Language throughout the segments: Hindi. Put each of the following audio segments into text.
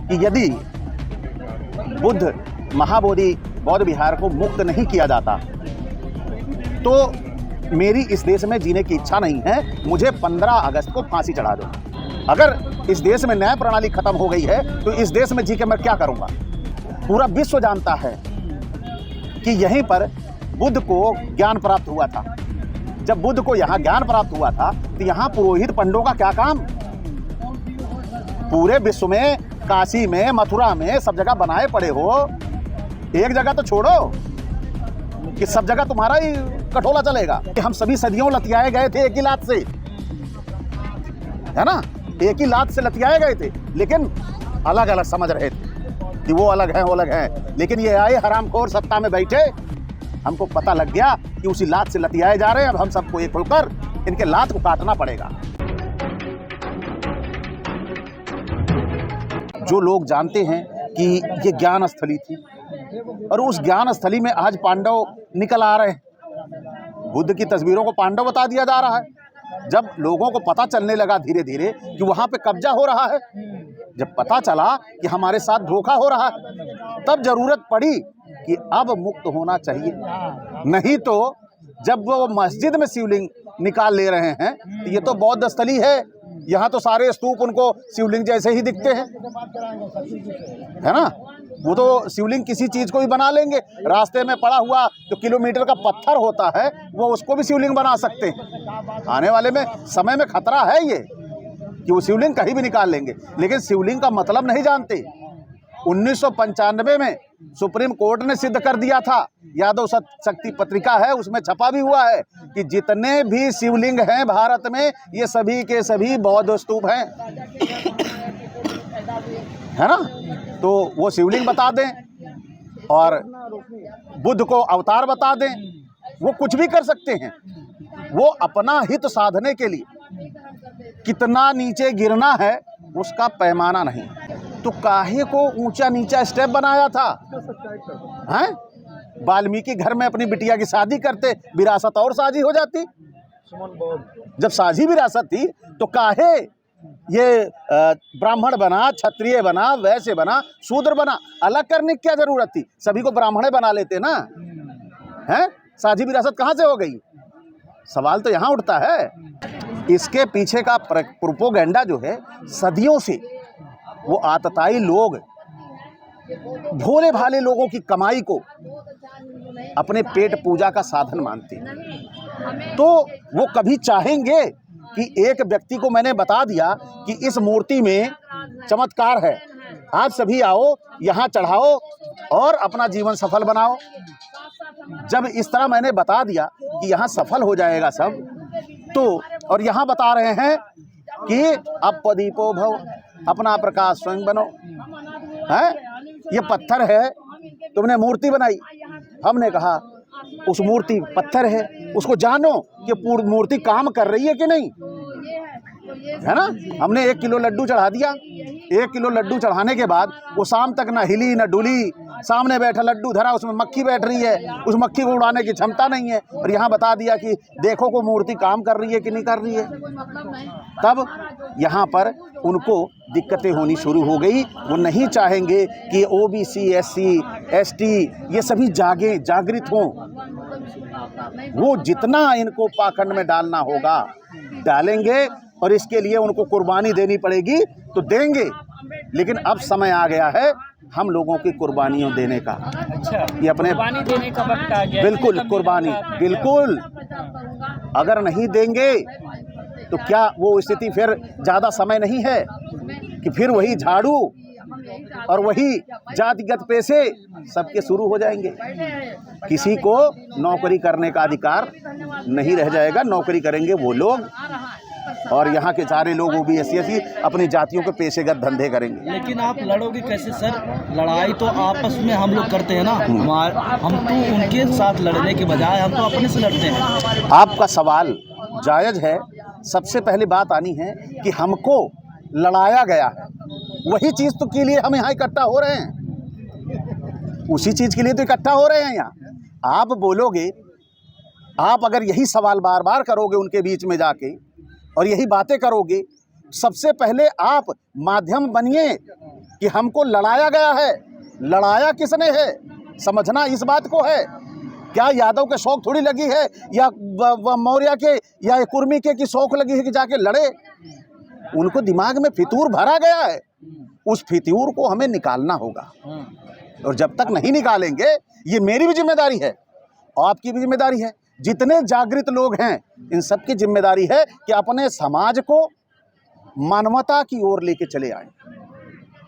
कि यदि बुद्ध महाबोधि बौद्ध विहार को मुक्त नहीं किया जाता तो मेरी इस देश में जीने की इच्छा नहीं है, मुझे 15 अगस्त को फांसी चढ़ा दो। अगर इस देश में न्याय प्रणाली खत्म हो गई है तो इस देश में जी के मैं क्या करूंगा। पूरा विश्व जानता है कि यहीं पर बुद्ध को ज्ञान प्राप्त हुआ था। जब बुद्ध को यहाँ ज्ञान प्राप्त हुआ था तो यहाँ पुरोहित पंडों का क्या काम। पूरे विश्व में, काशी में, मथुरा में सब जगह बनाए पड़े हो, एक जगह तो छोड़ो कि सब जगह तुम्हारा ही कठोला चलेगा। हम सभी सदियों लतियाए गए थे एक ही लात से, है ना, एक ही लात से लतियाए गए थे, लेकिन अलग अलग समझ रहे थे कि वो अलग है, वो अलग है। लेकिन ये आए हरामखोर सत्ता में बैठे, हमको पता लग गया कि उसी लात से लतियाए जा रहे हैं। अब हम सबको एक होकर इनके लात को काटना पड़ेगा। जो लोग जानते हैं कि ये ज्ञान स्थली थी और उस ज्ञान स्थली में आज पांडव निकल आ रहे हैं, बुद्ध की तस्वीरों को पांडव बता दिया जा रहा है। जब लोगों को पता चलने लगा धीरे धीरे कि वहाँ पे कब्जा हो रहा है, जब पता चला कि हमारे साथ धोखा हो रहा है, तब जरूरत पड़ी कि अब मुक्त होना चाहिए। नहीं तो जब वो मस्जिद में शिवलिंग निकाल ले रहे हैं तो ये तो बौद्ध स्थली है, यहाँ तो सारे स्तूप उनको शिवलिंग जैसे ही दिखते हैं, है ना। वो तो शिवलिंग किसी चीज को भी बना लेंगे। रास्ते में पड़ा हुआ जो किलोमीटर का पत्थर होता है वो उसको भी शिवलिंग बना सकते हैं। आने वाले में समय में खतरा है ये कि वो शिवलिंग कहीं भी निकाल लेंगे। लेकिन शिवलिंग का मतलब नहीं जानते। 1995 में सुप्रीम कोर्ट ने सिद्ध कर दिया था, यादव शक्ति पत्रिका है उसमें छपा भी हुआ है कि जितने भी शिवलिंग हैं भारत में ये सभी के सभी बौद्ध स्तूप हैं, है ना। तो वो शिवलिंग बता दें और बुद्ध को अवतार बता दें, वो कुछ भी कर सकते हैं। वो अपना हित साधने के लिए कितना नीचे गिरना है उसका पैमाना नहीं। तो काहे को ऊंचा नीचा स्टेप बनाया था, हैं? वाल्मीकि घर में अपनी बिटिया की शादी करते, विरासत और साझी हो जाती। जब साझी विरासत थी तो काहे ये ब्राह्मण बना, क्षत्रिय बना, वैश्य बना, शूद्र बना, अलग करने की क्या जरूरत थी। सभी को ब्राह्मण बना लेते ना, हैं? साझी विरासत कहाँ से हो गई, सवाल तो यहाँ उठता है। इसके पीछे का प्रोपोगेंडा जो है सदियों से वो आतताई लोग भोले भाले लोगों की कमाई को अपने पेट पूजा का साधन मानते हैं। तो वो कभी चाहेंगे कि एक व्यक्ति को मैंने बता दिया कि इस मूर्ति में चमत्कार है, आप सभी आओ यहाँ चढ़ाओ और अपना जीवन सफल बनाओ। जब इस तरह मैंने बता दिया कि यहाँ सफल हो जाएगा सब, तो और यहाँ बता रहे हैं कि अपदीपो भव, अपना प्रकाश स्वयं बनो, है। ये पत्थर है, तुमने मूर्ति बनाई। हमने कहा उस मूर्ति पत्थर है, उसको जानो कि पूरी मूर्ति काम कर रही है कि नहीं, है ना। हमने 1 किलो लड्डू चढ़ा दिया। 1 किलो लड्डू चढ़ाने के बाद वो शाम तक न हिली न डुली। सामने बैठा लड्डू धरा, उसमें मक्खी बैठ रही है, उस मक्खी को उड़ाने की क्षमता नहीं है। और यहाँ बता दिया कि देखो को मूर्ति काम कर रही है कि नहीं कर रही है। तब यहाँ पर उनको दिक्कतें होनी शुरू हो गई। वो नहीं चाहेंगे कि OBC, SC, ST ये सभी जागृत हों। वो जितना इनको पाखंड में डालना होगा डालेंगे और इसके लिए उनको कुर्बानी देनी पड़ेगी तो देंगे। लेकिन अब समय आ गया है हम लोगों की कुर्बानियों देने का। अच्छा, ये अपने कुर्बानी देने का वक्त आ गया। बिल्कुल कुर्बानी, बिल्कुल। अगर नहीं देंगे तो क्या वो स्थिति फिर ज़्यादा समय नहीं है कि फिर वही झाड़ू और वही जातिगत पेशे सबके शुरू हो जाएंगे। किसी को नौकरी करने का अधिकार नहीं रह जाएगा। नौकरी करेंगे वो लोग और यहाँ के सारे लोग OBC, SC अपनी जातियों के पेशेगत धंधे करेंगे। लेकिन आप लड़ोगे कैसे सर? लड़ाई तो आपस में हम लोग करते हैं ना। हम तो उनके साथ लड़ने के बजाय हम तो अपने से लड़ते हैं। आपका सवाल जायज़ है। सबसे पहली बात आनी है कि हमको लड़ाया गया है, वही चीज़ तो के लिए हम यहाँ इकट्ठा हो रहे हैं, उसी चीज़ के लिए तो इकट्ठा हो रहे हैं यहाँ। आप बोलोगे, आप अगर यही सवाल बार बार करोगे उनके बीच में जाके और यही बातें करोगे, सबसे पहले आप माध्यम बनिए कि हमको लड़ाया गया है। लड़ाया किसने है, समझना इस बात को है। क्या यादव के शौक थोड़ी लगी है, या मौर्य के या कुर्मी के की शौक लगी है कि जाके लड़े। उनको दिमाग में फितूर भरा गया है, उस फितूर को हमें निकालना होगा। और जब तक नहीं निकालेंगे, ये मेरी भी जिम्मेदारी है, आपकी भी जिम्मेदारी है, जितने जागृत लोग हैं इन सब की जिम्मेदारी है कि अपने समाज को मानवता की ओर लेके चले आए।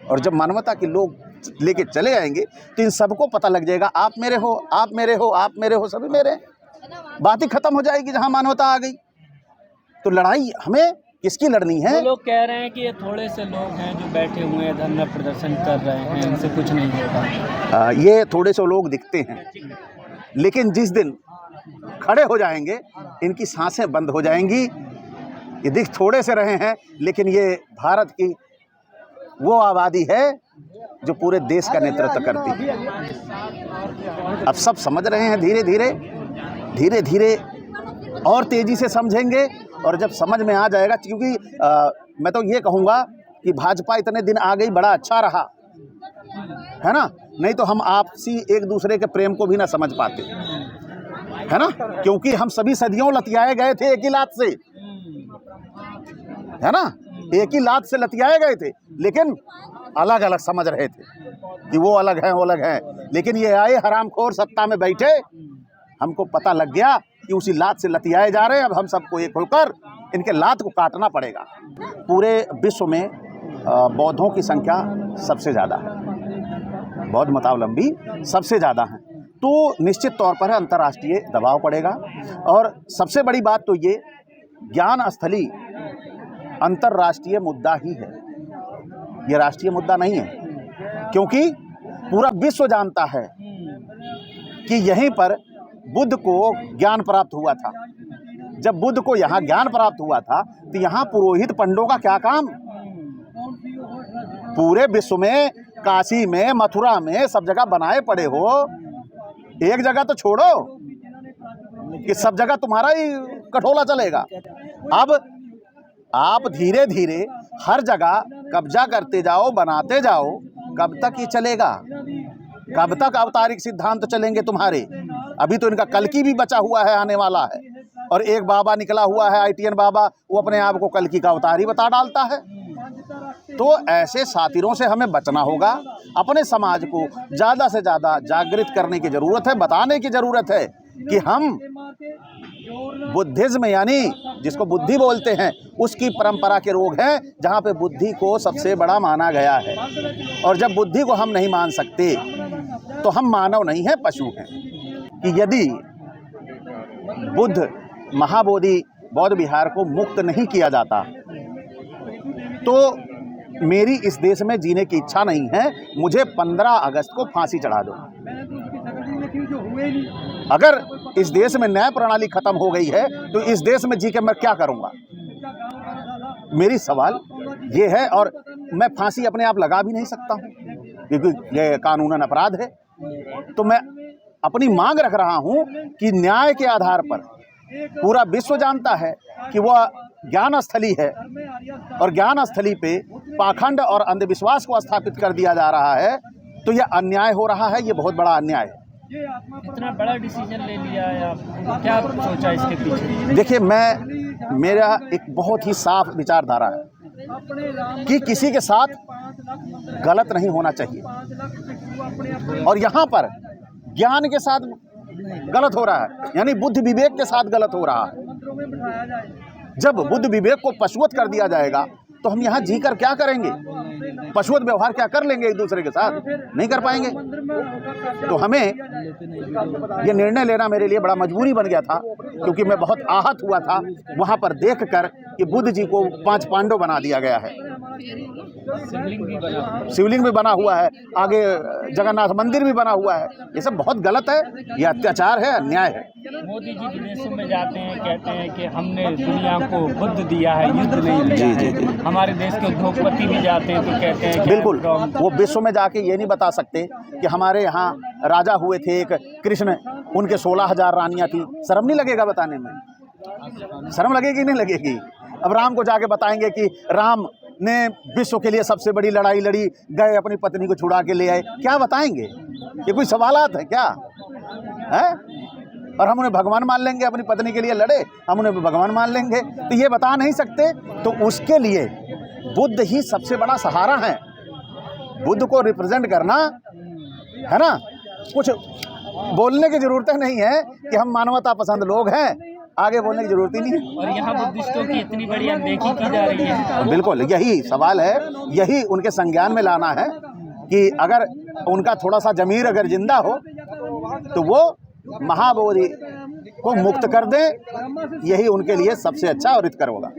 और जब मानवता के लोग लेके चले आएंगे तो इन सबको पता लग जाएगा, आप मेरे हो, आप मेरे हो, आप मेरे हो, सभी मेरे हैं। बात ही खत्म हो जाएगी जहां मानवता आ गई। तो लड़ाई हमें किसकी लड़नी है? वो लोग कह रहे हैं कि ये थोड़े से लोग हैं जो बैठे हुए हैं, धरना प्रदर्शन कर रहे हैं, इनसे कुछ नहीं होगा। ये थोड़े से लोग दिखते हैं, लेकिन जिस दिन खड़े हो जाएंगे इनकी सांसें बंद हो जाएंगी। ये दिख थोड़े से रहे हैं, लेकिन ये भारत की वो आबादी है जो पूरे देश का नेतृत्व करती है। अब सब समझ रहे हैं, धीरे धीरे धीरे धीरे और तेज़ी से समझेंगे। और जब समझ में आ जाएगा, क्योंकि मैं तो ये कहूँगा कि भाजपा इतने दिन आ गई, बड़ा अच्छा रहा है ना, नहीं तो हम आपसी एक दूसरे के प्रेम को भी ना समझ पाते, है ना, क्योंकि हम सभी सदियों लतियाए गए थे एक ही लात से, है ना, एक ही लात से लतियाए गए थे, लेकिन अलग अलग समझ रहे थे कि वो अलग हैं, वो अलग हैं। लेकिन ये आए हरामखोर सत्ता में बैठे, हमको पता लग गया कि उसी लात से लतियाए जा रहे हैं। अब हम सबको एक होकर इनके लात को काटना पड़ेगा। पूरे विश्व में बौद्धों की संख्या सबसे ज़्यादा है, बौद्ध मतावलंबी सबसे ज़्यादा हैं, तो निश्चित तौर पर अंतर्राष्ट्रीय दबाव पड़ेगा। और सबसे बड़ी बात तो ये, ज्ञान स्थली अंतर्राष्ट्रीय मुद्दा ही है, ये राष्ट्रीय मुद्दा नहीं है, क्योंकि पूरा विश्व जानता है कि यहीं पर बुद्ध को ज्ञान प्राप्त हुआ था। जब बुद्ध को यहाँ ज्ञान प्राप्त हुआ था तो यहाँ पुरोहित पंडों का क्या काम? पूरे विश्व में, काशी में, मथुरा में, सब जगह बनाए पड़े हो, एक जगह तो छोड़ो कि सब जगह तुम्हारा ही कठोला चलेगा। अब आप धीरे धीरे हर जगह कब्जा करते जाओ, बनाते जाओ, कब तक ये चलेगा? कब तक अवतारिक सिद्धांत चलेंगे तुम्हारे? अभी तो इनका कल्कि भी बचा हुआ है, आने वाला है, और एक बाबा निकला हुआ है ITN बाबा, वो अपने आप को कल्कि का अवतार ही बता डालता है। तो ऐसे सातिरों से हमें बचना होगा। अपने समाज को ज़्यादा से ज़्यादा जागृत करने की ज़रूरत है, बताने की ज़रूरत है कि हम बुद्धिज्म, यानी जिसको बुद्धि बोलते हैं, उसकी परंपरा के लोग हैं, जहाँ पे बुद्धि को सबसे बड़ा माना गया है। और जब बुद्धि को हम नहीं मान सकते तो हम मानव नहीं हैं, पशु हैं। कि यदि बुद्ध महाबोधि बौद्ध विहार को मुक्त नहीं किया जाता तो मेरी इस देश में जीने की इच्छा नहीं है। मुझे 15 अगस्त को फांसी चढ़ा दो। अगर इस देश में न्याय प्रणाली खत्म हो गई है तो इस देश में जी के मैं क्या करूंगा? मेरी सवाल ये है। और मैं फांसी अपने आप लगा भी नहीं सकता हूं, क्योंकि ये कानूनन अपराध है। तो मैं अपनी मांग रख रहा हूं कि न्याय के आधार पर, पूरा विश्व जानता है कि वह ज्ञान स्थली है, और ज्ञान स्थली पे पाखंड और अंधविश्वास को स्थापित कर दिया जा रहा है, तो यह अन्याय हो रहा है, ये बहुत बड़ा अन्याय है। इतना बड़ा डिसीजन ले लिया है आपने, क्या सोचा इसके पीछे? देखिए, मेरा एक बहुत ही साफ विचारधारा है कि किसी के साथ गलत नहीं होना चाहिए, और यहाँ पर ज्ञान के साथ गलत हो रहा है, यानी बुद्धि विवेक के साथ गलत हो रहा है। जब बुद्धि विवेक को पशुवत कर दिया जाएगा तो हम यहाँ जीकर क्या करेंगे? पशुवत व्यवहार क्या कर लेंगे एक दूसरे के साथ? नहीं कर पाएंगे। तो हमें ये निर्णय लेना मेरे लिए बड़ा मजबूरी बन गया था, क्योंकि मैं बहुत आहत हुआ था वहाँ पर देखकर कि बुद्ध जी को 5 पांडव बना दिया गया है। शिवलिंग भी बना हुआ है, आगे जगन्नाथ मंदिर भी बना हुआ है। ये सब बहुत गलत है, ये अत्याचार है, अन्याय है। मोदी जी विदेशों में जाते हैं, कहते हैं कि हमने दुनिया को बुद्ध दिया है, युद्ध नहीं दिया है। हमारे देश के उद्योगपति भी जाते हैं तो कहते हैं कि बिल्कुल, वो विश्व में जाके ये नहीं बता सकते कि हमारे यहाँ राजा हुए थे एक कृष्ण, उनके 16,000 रानियाँ थी। शर्म नहीं लगेगा बताने में? शर्म लगेगी नहीं लगेगी? अब राम को जाके बताएंगे कि राम ने विश्व के लिए सबसे बड़ी लड़ाई लड़ी, गए अपनी पत्नी को छुड़ा के ले आए, क्या बताएंगे? ये कोई सवालात है क्या है? और हम उन्हें भगवान मान लेंगे, अपनी पत्नी के लिए लड़े, हम उन्हें भगवान मान लेंगे, तो ये बता नहीं सकते। तो उसके लिए बुद्ध ही सबसे बड़ा सहारा है। बुद्ध को रिप्रेजेंट करना है ना, कुछ बोलने की जरूरत नहीं है कि हम मानवता पसंद लोग हैं, आगे बोलने की जरूरत ही नहीं है। और यहाँ बुद्धिस्टों की इतनी बड़ी अनदेखी की जा रही है। बिल्कुल यही सवाल है, यही उनके संज्ञान में लाना है कि अगर उनका थोड़ा सा जमीर अगर जिंदा हो तो वो महाबोधि को मुक्त कर दें, यही उनके लिए सबसे अच्छा और हितकर होगा।